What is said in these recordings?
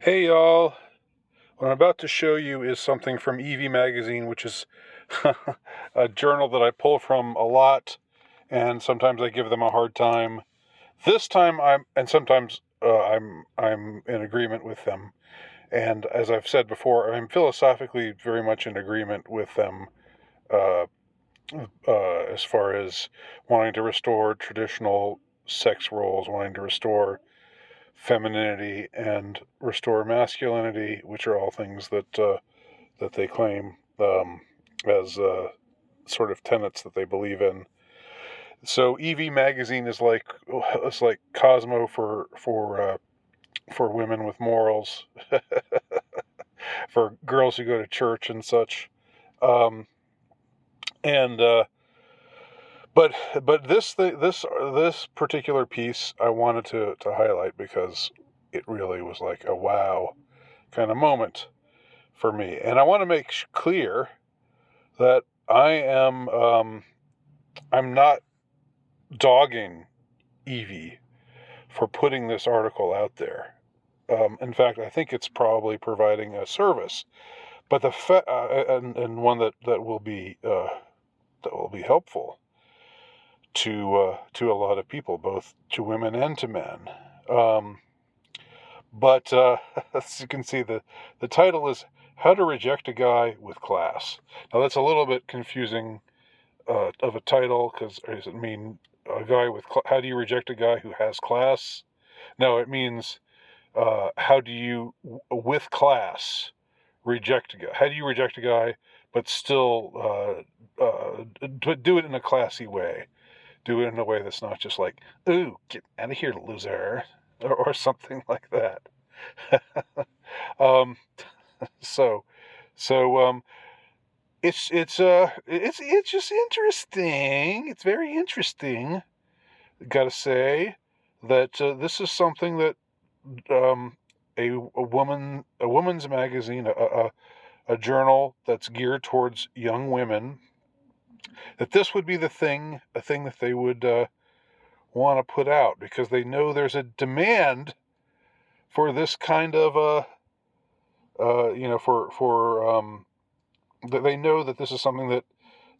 Hey y'all, what I'm about to show you is something from Evie Magazine, which is a journal that I pull from a lot, and sometimes I give them a hard time. This time sometimes I'm in agreement with them. And as I've said before, I'm philosophically very much in agreement with them uh, as far as wanting to restore traditional sex roles, wanting to restore femininity and restore masculinity, which are all things that they claim as sort of tenets that they believe in. So Evie Magazine is like it's like Cosmo for women with morals, for girls who go to church and such. Um, and but this particular piece I wanted to highlight because it really was like a wow kind of moment for me. And I want to make clear that I'm not dogging Evie for putting this article out there. In fact, I think it's probably providing a service, but and one that will be helpful to a lot of people, both to women and to men. Um, but as you can see, the title is "How to Reject a Guy with Class." Now that's a little bit confusing of a title, because does it mean a guy with how do you reject a guy who has class? No, it means how do you with class reject a guy? How do you reject a guy but still do it in a classy way? Do it in a way that's not just like, "Ooh, get out of here, loser," or something like that. um, so so it's just interesting. It's very interesting. Got to say that this is something that um, a woman's magazine, a journal that's geared towards young women, that this would be a thing that they would want to put out because they know there's a demand for this kind of they know that this is something that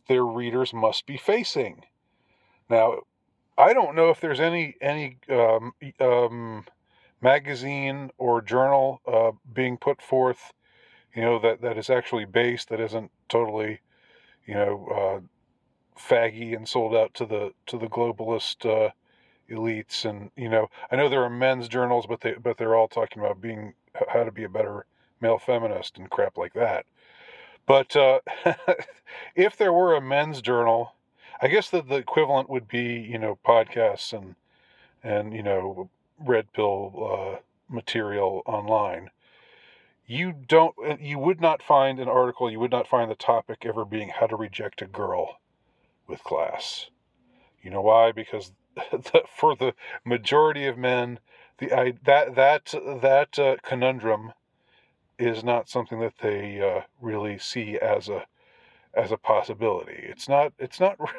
their readers must be facing. Now, I don't know if there's any magazine or journal being put forth, that is actually based, that isn't totally, you know, faggy and sold out to the globalist elites. And I know there are men's journals, but they're all talking about being how to be a better male feminist and crap like that. But if there were a men's journal, I guess that the equivalent would be, podcasts and red pill material online. You would not find an article, you would not find the topic ever being how to reject a girl with class. You know why? Because for the majority of men, that conundrum is not something that they really see as a possibility. It's not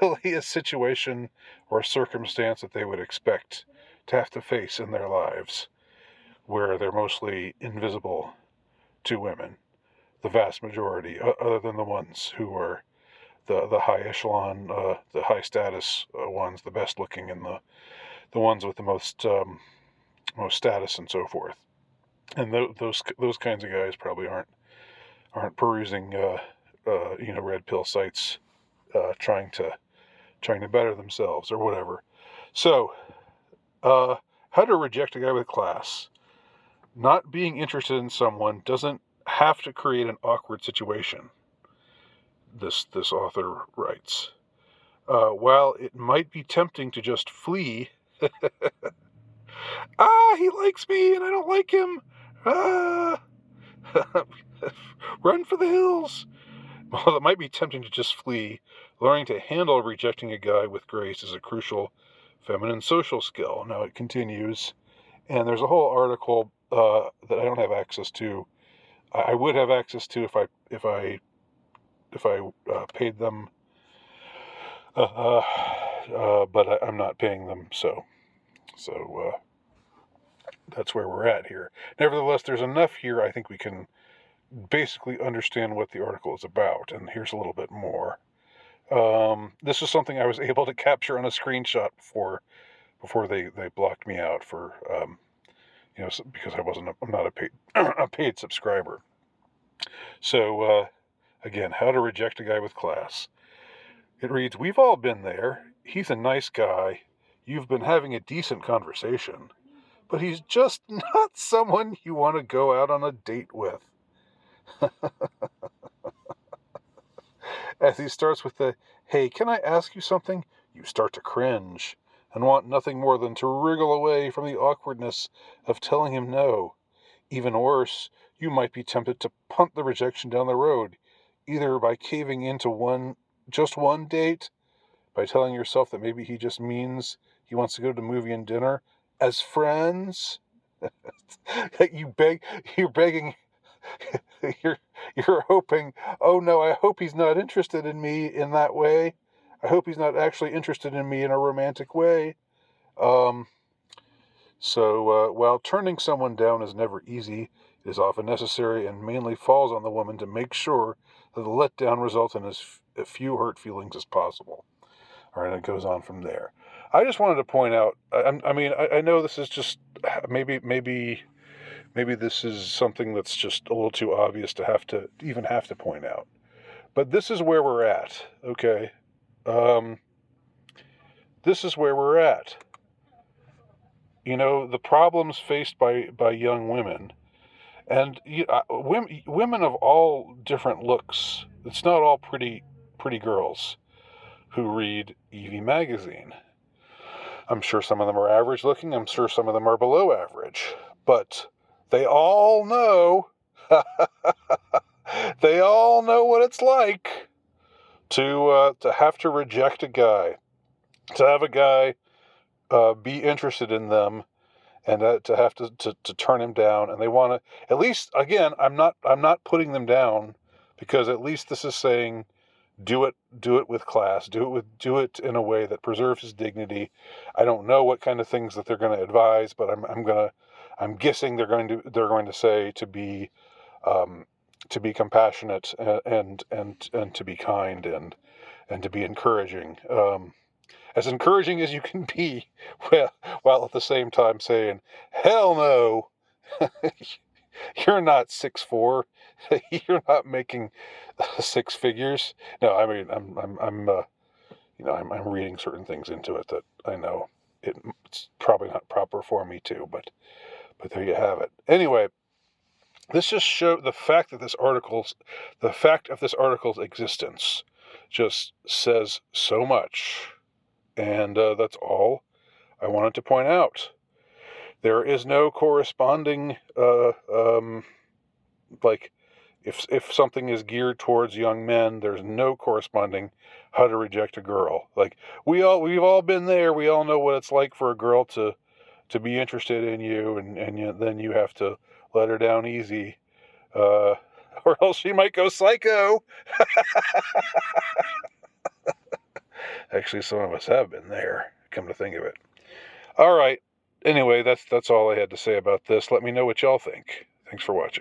really a situation or a circumstance that they would expect to have to face in their lives, where they're mostly invisible to women, the vast majority, other than the ones who are the high echelon, the high status ones, the best looking, and the ones with the most status and so forth. And those kinds of guys probably aren't perusing red pill sites, trying to better themselves or whatever. So, uh, how to reject a guy with class. Not being interested in someone doesn't have to create an awkward situation. This author writes. While it might be tempting to just flee, he likes me and I don't like him. Ah, run for the hills. While it might be tempting to just flee, learning to handle rejecting a guy with grace is a crucial feminine social skill. Now it continues, and there's a whole article that I don't have access to. I would have access to if I paid them, but I'm not paying them, so That's where we're at here. Nevertheless, there's enough here I think we can basically understand what the article is about, and here's a little bit more. This is something I was able to capture on a screenshot before they blocked me out for because I'm not a paid a paid subscriber. So again, how to reject a guy with class. It reads, "We've all been there. He's a nice guy. You've been having a decent conversation, but he's just not someone you want to go out on a date with." As he starts with the, "Hey, can I ask you something?" you start to cringe and want nothing more than to wriggle away from the awkwardness of telling him no. Even worse, you might be tempted to punt the rejection down the road, either by caving into just one date, by telling yourself that maybe he just means he wants to go to the movie and dinner as friends. You're begging, you're hoping, oh no, I hope he's not interested in me in that way. I hope he's not actually interested in me in a romantic way. While turning someone down is never easy, it is often necessary and mainly falls on the woman to make sure that the letdown results in as few hurt feelings as possible. All right, and it goes on from there. I just wanted to point out, I know this is just, maybe this is something that's just a little too obvious to even have to point out. But this is where we're at, okay? This is where we're at. The problems faced by young women, and women of all different looks. It's not all pretty girls who read Evie magazine. I'm sure some of them are average looking. I'm sure some of them are below average. But they all know, they all know what it's like to have to reject a guy, to have a guy be interested in them, and to have to turn him down. And they want to, at least, again, I'm not putting them down, because at least this is saying, do it with class, do it in a way that preserves his dignity. I don't know what kind of things that they're going to advise, but I'm guessing they're going to say to be compassionate and to be kind and to be encouraging. As encouraging as you can be, while at the same time saying, hell no, you're not 6'4", you're not making six figures. No, I mean, I'm reading certain things into it that I know it's probably not proper for me to, but there you have it. Anyway, this just shows the fact of this article's existence just says so much. And that's all I wanted to point out. There is no corresponding, like, if something is geared towards young men, there's no corresponding how to reject a girl. Like, we've all been there. We all know what it's like for a girl to be interested in you, and then you have to let her down easy, or else she might go psycho. Actually, some of us have been there, come to think of it. All right. Anyway, that's all I had to say about this. Let me know what y'all think. Thanks for watching.